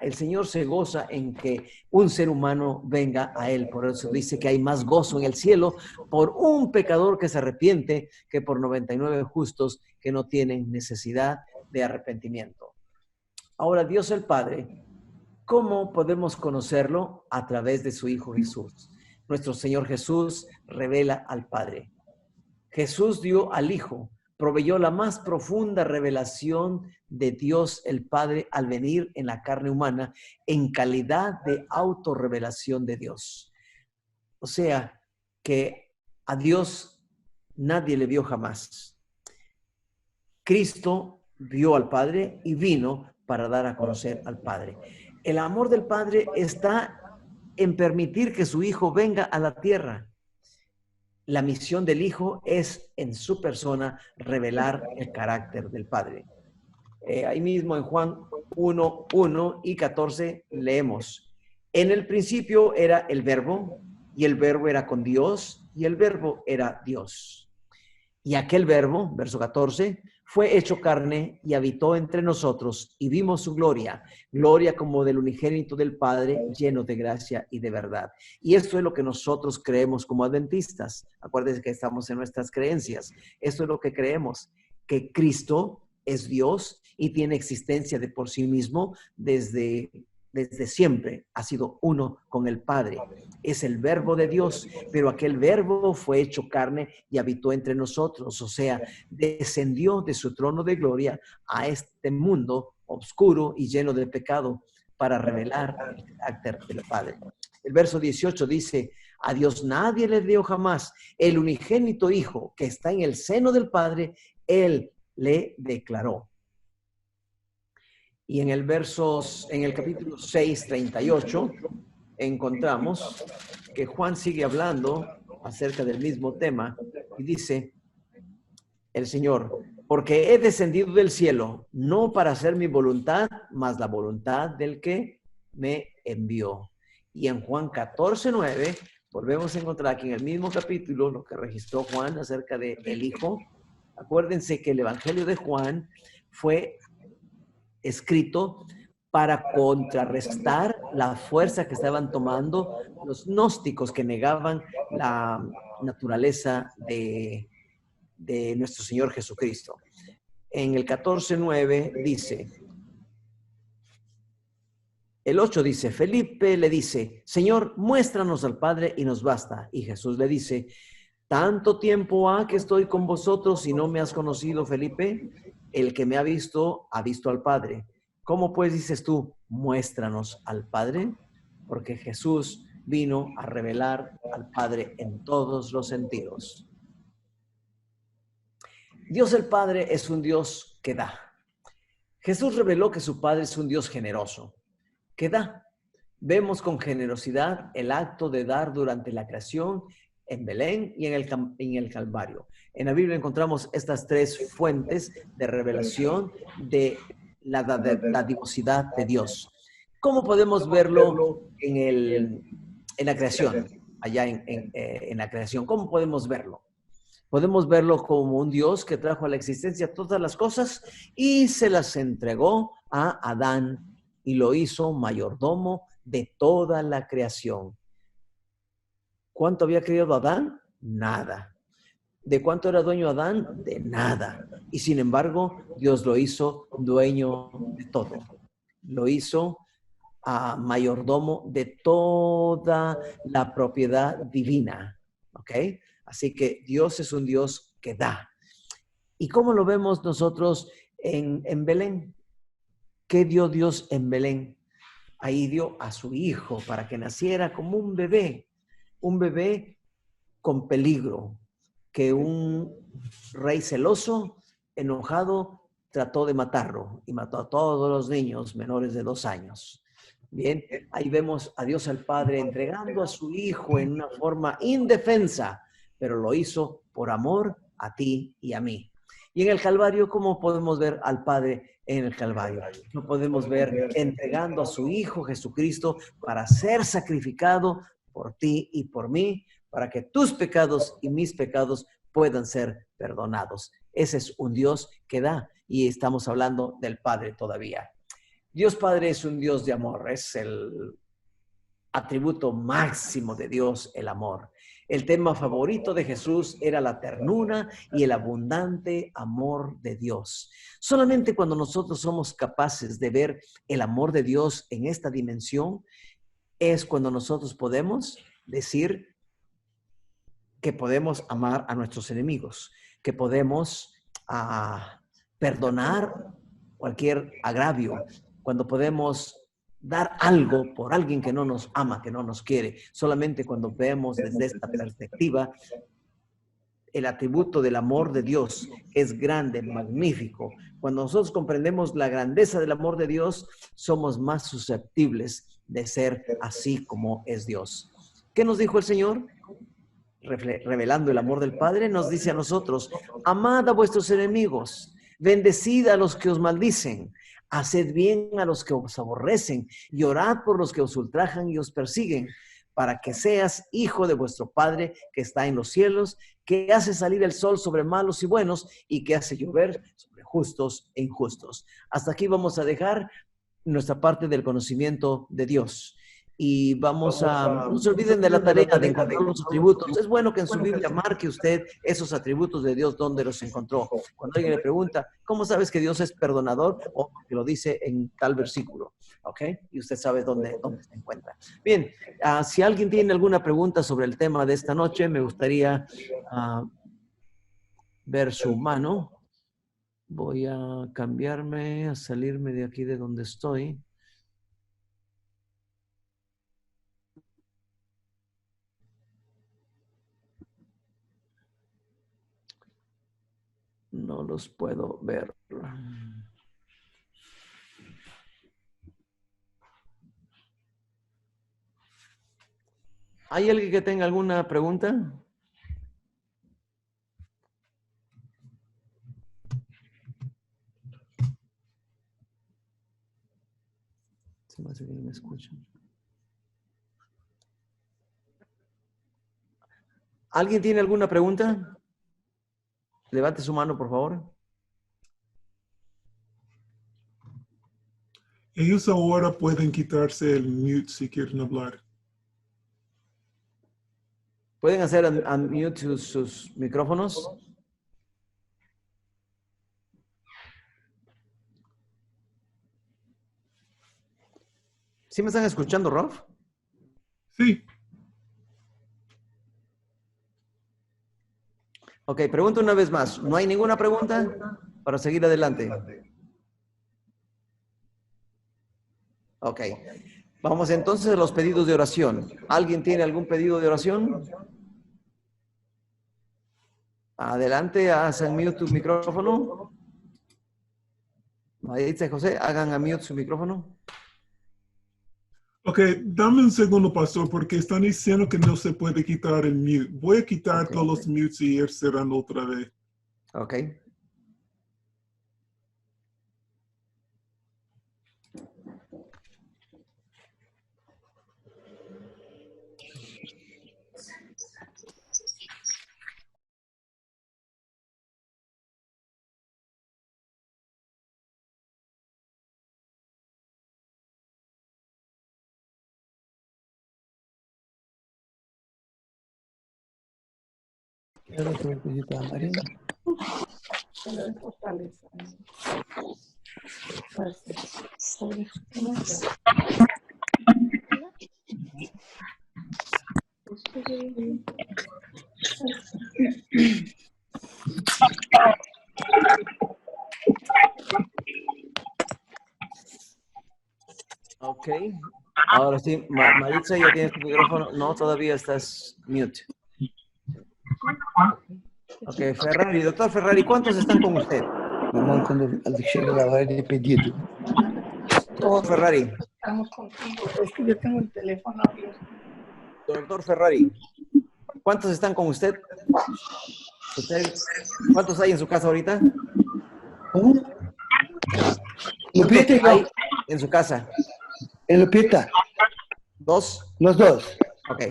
El Señor se goza en que un ser humano venga a Él. Por eso dice que hay más gozo en el cielo por un pecador que se arrepiente que por 99 justos que no tienen necesidad de arrepentimiento. Ahora, Dios el Padre, ¿cómo podemos conocerlo? A través de su Hijo Jesús. Nuestro Señor Jesús revela al Padre. Jesús dio al Hijo, proveyó la más profunda revelación de Dios el Padre al venir en la carne humana en calidad de autorrevelación de Dios. O sea, que a Dios nadie le vio jamás. Cristo vio al Padre y vino para dar a conocer al Padre. El amor del Padre está en permitir que su Hijo venga a la tierra. La misión del Hijo es en su persona revelar el carácter del Padre. Ahí mismo en Juan 1:1 y 14 leemos: en el principio era el Verbo, y el Verbo era con Dios, y el Verbo era Dios. Y aquel Verbo, verso 14, fue hecho carne y habitó entre nosotros, y vimos su gloria, gloria como del unigénito del Padre, lleno de gracia y de verdad. Y esto es lo que nosotros creemos como adventistas. Acuérdense que estamos en nuestras creencias. Esto es lo que creemos, que Cristo es Dios y tiene existencia de por sí mismo desde siempre. Ha sido uno con el Padre. Es el Verbo de Dios, pero aquel Verbo fue hecho carne y habitó entre nosotros. O sea, descendió de su trono de gloria a este mundo oscuro y lleno de pecado para revelar el carácter del Padre. El verso 18 dice: a Dios nadie le dio jamás, el unigénito Hijo que está en el seno del Padre, Él le declaró. Y en el capítulo 6:38, encontramos que Juan sigue hablando acerca del mismo tema y dice el Señor: porque he descendido del cielo, no para hacer mi voluntad, mas la voluntad del que me envió. Y en Juan 14:9, volvemos a encontrar aquí en el mismo capítulo lo que registró Juan acerca del Hijo. Acuérdense que el Evangelio de Juan fue escrito para contrarrestar la fuerza que estaban tomando los gnósticos que negaban la naturaleza de nuestro Señor Jesucristo. En el 14:9 dice, el 8 dice: Felipe le dice, Señor, muéstranos al Padre y nos basta. Y Jesús le dice: ¿tanto tiempo ha que estoy con vosotros y no me has conocido, Felipe? El que me ha visto al Padre. ¿Cómo pues dices tú, muéstranos al Padre? Porque Jesús vino a revelar al Padre en todos los sentidos. Dios el Padre es un Dios que da. Jesús reveló que su Padre es un Dios generoso, que da. Vemos con generosidad el acto de dar durante la creación en Belén y en el Calvario. En la Biblia encontramos estas tres fuentes de revelación de la dadivosidad de Dios. ¿Cómo podemos verlo en la creación? Allá en la creación, ¿cómo podemos verlo? Podemos verlo como un Dios que trajo a la existencia todas las cosas y se las entregó a Adán y lo hizo mayordomo de toda la creación. ¿Cuánto había creado Adán? Nada. ¿De cuánto era dueño Adán? De nada. Y sin embargo, Dios lo hizo dueño de todo. Lo hizo mayordomo de toda la propiedad divina. ¿Ok? Así que Dios es un Dios que da. ¿Y cómo lo vemos nosotros en Belén? ¿Qué dio Dios en Belén? Ahí dio a su hijo para que naciera como un bebé con peligro, que un rey celoso, enojado, trató de matarlo y mató a todos los niños menores de 2 años. Bien, ahí vemos a Dios el Padre entregando a su hijo en una forma indefensa, pero lo hizo por amor a ti y a mí. Y en el Calvario, ¿cómo podemos ver al Padre en el Calvario? Lo podemos ver entregando a su Hijo Jesucristo para ser sacrificado por ti y por mí, para que tus pecados y mis pecados puedan ser perdonados. Ese es un Dios que da, y estamos hablando del Padre todavía. Dios Padre es un Dios de amor, es el atributo máximo de Dios, el amor. El tema favorito de Jesús era la ternura y el abundante amor de Dios. Solamente cuando nosotros somos capaces de ver el amor de Dios en esta dimensión, es cuando nosotros podemos decir que podemos amar a nuestros enemigos, que podemos perdonar cualquier agravio, cuando podemos dar algo por alguien que no nos ama, que no nos quiere. Solamente cuando vemos desde esta perspectiva el atributo del amor de Dios, que es grande, magnífico. Cuando nosotros comprendemos la grandeza del amor de Dios, somos más susceptibles de ser así como es Dios. ¿Qué nos dijo el Señor? Revelando el amor del Padre, nos dice a nosotros: amad a vuestros enemigos, bendecid a los que os maldicen, haced bien a los que os aborrecen y orad por los que os ultrajan y os persiguen, para que seas hijo de vuestro Padre que está en los cielos, que hace salir el sol sobre malos y buenos y que hace llover sobre justos e injustos. Hasta aquí vamos a dejar nuestra parte del conocimiento de Dios. Y no se olviden de la tarea de encontrar los atributos. Es bueno que en su Biblia marque usted esos atributos de Dios, donde los encontró. Cuando alguien le pregunta, ¿cómo sabes que Dios es perdonador? O que lo dice en tal versículo, ¿ok? Y usted sabe dónde se encuentra. Bien, si alguien tiene alguna pregunta sobre el tema de esta noche, me gustaría ver su mano. Voy a cambiarme, a salirme de aquí de donde estoy. No los puedo ver. ¿Hay alguien que tenga alguna pregunta? Se me hace que no me escuchan. ¿Alguien tiene alguna pregunta? Levante su mano, por favor. Ellos ahora pueden quitarse el mute si quieren hablar. ¿Pueden hacer unmute sus micrófonos? ¿Sí me están escuchando, Rolf? Sí. Ok, pregunto una vez más. ¿No hay ninguna pregunta para seguir adelante? Ok. Vamos entonces a los pedidos de oración. ¿Alguien tiene algún pedido de oración? Adelante, haz unmute tu micrófono. Maritza y José, hagan unmute su micrófono. Ok, dame un segundo, pastor, porque están diciendo que no se puede quitar el mute. Voy a quitar todos los mutes y ir cerrando otra vez. Ok. Era tu visita Marina. Ok. Ahora sí, Maritza, ya tienes tu micrófono. No, todavía estás mute. Ok, Ferrari, doctor Ferrari, ¿cuántos están con usted? Mamãe, quando chega na hora de pedido. Doctor Ferrari, Estamos contigo. Es que yo tengo el teléfono abierto. doctor Ferrari, ¿cuántos están con usted? ¿Cuántos hay en su casa ahorita? Lupita y ¿Hay yo. en su casa? En Lupita. ¿Dos? Los dos. Ok.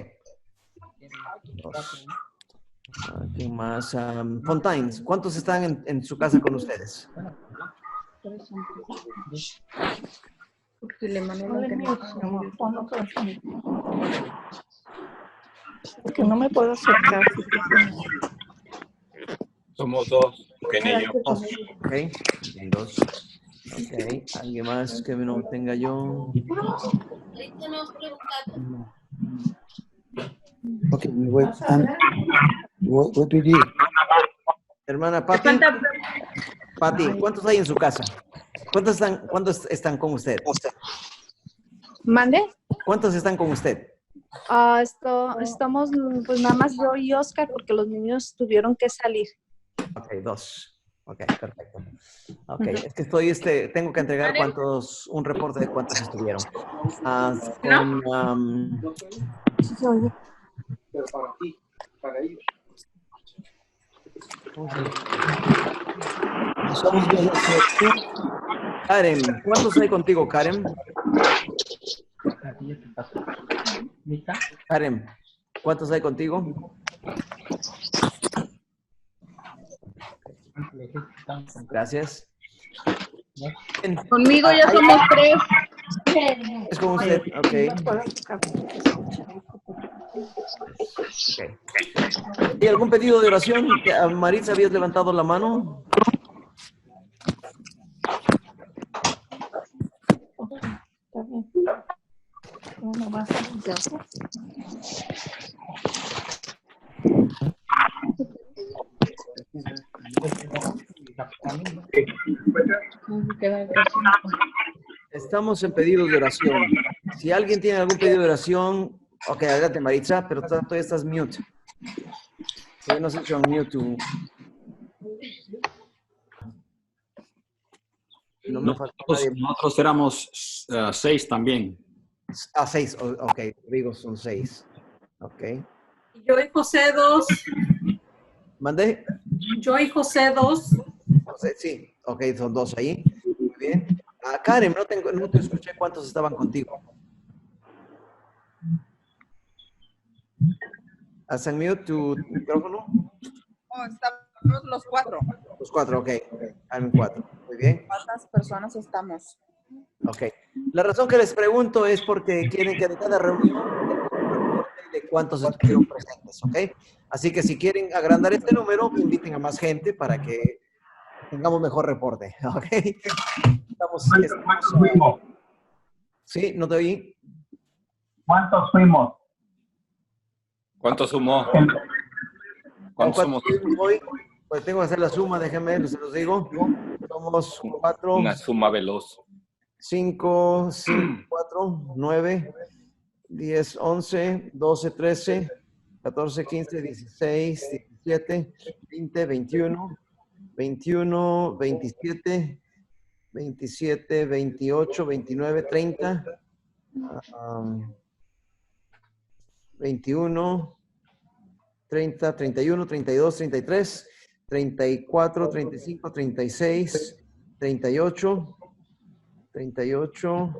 Dos. ¿Quién más? Fontaines, ¿cuántos están en su casa con ustedes? Porque le mandé el teléfono. Porque no me puedo acercar. Somos dos, pequeños. Dos. Ok. Dos. Ok. ¿Alguien más que no tenga yo? Ok, me voy a pedir. Hermana Pati. Pati, ¿cuántos hay en su casa? ¿Cuántos están con usted? ¿Mande? ¿Cuántos están con usted? Estamos pues nada más yo y Oscar porque los niños tuvieron que salir. Ok, dos. Ok, perfecto. Ok, es que tengo que entregar un reporte de cuántos estuvieron. Pero para ti, para ellos. Somos dos. Karen, ¿cuántos hay contigo, Karen? Karen, ¿cuántos hay contigo? Gracias. Conmigo ya somos 3. Es con usted, ok. ¿Hay algún pedido de oración? Maritza, ¿habías levantado la mano? Está bien. Uno más. Estamos en pedidos de oración. Si alguien tiene algún pedido de oración, ok, adelante, Maritza, pero tú estás mute. Sí, no sé si on mute tú. No me falta nadie. Nosotros éramos 6 también. 6, ok, digo son 6. Ok. Yo y José 2. ¿Mandé? Yo y José 2. José, sí, ok, son 2 ahí. Muy bien. Karen, no te escuché cuántos estaban contigo. ¿Has unmute tu micrófono? Oh, estamos los 4. Los 4, ok. Karen 4. Muy bien. ¿Cuántas personas estamos? Ok. La razón que les pregunto es porque quieren que de cada reunión de cuántos estuvieron presentes, ¿ok? Así que si quieren agrandar este número, inviten a más gente para que tengamos mejor reporte, ¿ok? ¿Cuántos fuimos? Sí, no te oí. ¿Cuántos fuimos? ¿Cuánto sumó? ¿Cuántos somos hoy? Pues tengo que hacer la suma, déjenme, se los digo. Somos 4. Una suma veloz. 5, 4, 9, 10, 11, 12, 13, 14, 15, 16, 17, 20, 21, 21, 27, 27, 28, 29, 30, 21, 30, 31, 32, 33, 34, 35, 36, 38, 38,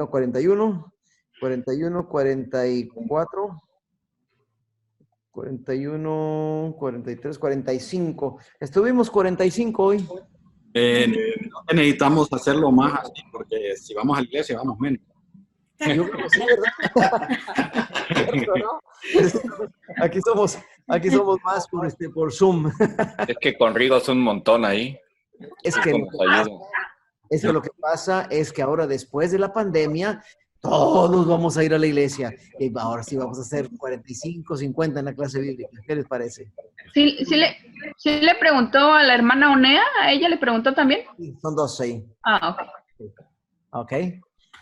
41, 41, 44, 41, 43, 45. Estuvimos 45 hoy. Necesitamos hacerlo más así, porque si vamos a la iglesia vamos menos. Yo creo que sí, ¿verdad? Cierto, ¿no? Aquí somos más por Zoom. Es que con Rigo es un montón ahí. Es que Nos ayuda. lo que pasa es que ahora, después de la pandemia, todos vamos a ir a la iglesia. Y ahora sí vamos a hacer 45, 50 en la clase bíblica. ¿Qué les parece? Sí le preguntó a la hermana Onea, ¿a ella le preguntó también? Sí, son dos ahí. Ah, ok. Ok.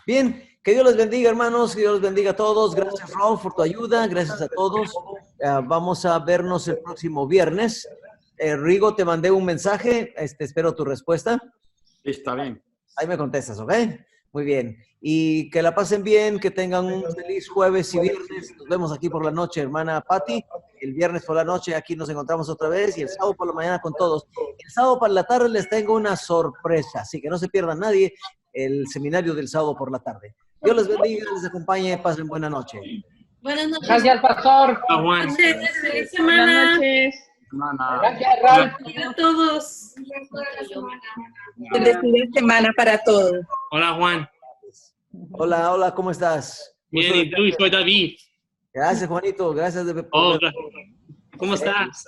Bien, que Dios les bendiga, hermanos, que Dios les bendiga a todos. Gracias, Raúl, por tu ayuda. Gracias a todos. Vamos a vernos el próximo viernes. Rigo, te mandé un mensaje. Espero tu respuesta. Sí, está bien. Ahí me contestas, ¿ok? Muy bien. Y que la pasen bien, que tengan un feliz jueves y viernes. Nos vemos aquí por la noche, hermana Patti. El viernes por la noche aquí nos encontramos otra vez y el sábado por la mañana con todos. El sábado por la tarde les tengo una sorpresa, así que no se pierdan nadie el seminario del sábado por la tarde. Dios les bendiga, les acompañe, pasen buena noche. Buenas noches. Gracias, pastor. Buenas noches. Feliz semana. Buenas noches. Gracias, Raúl. A todos. Feliz semana para todos. Hola, Juan. Hola, hola, ¿cómo estás? Bien, ¿y tú? Soy David. Gracias, Juanito, gracias. ¿Cómo estás?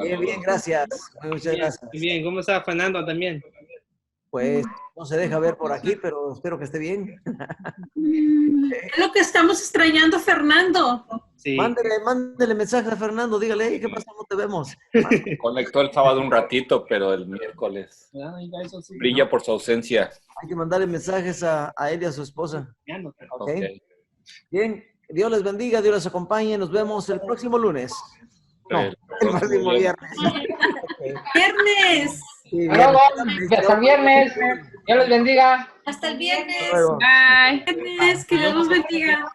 Bien, bien, gracias. Muchas gracias. Bien, ¿cómo está Fernando también? Pues no se deja ver por aquí, pero espero que esté bien. Es lo que estamos extrañando, Fernando. Sí. Mándele mensaje a Fernando, dígale, "Hey, ¿qué pasa? No te vemos." Conectó el sábado un ratito, pero el miércoles brilla por su ausencia. Hay que mandarle mensajes a él y a su esposa. ¿Ok? Ok. Bien, Dios les bendiga, Dios les acompañe. Nos vemos el próximo lunes. No, El el próximo viernes. Viernes. Sí, Hasta el viernes. Dios les bendiga. Hasta el viernes. Hasta luego. Bye. Viernes. Que Dios los bendiga.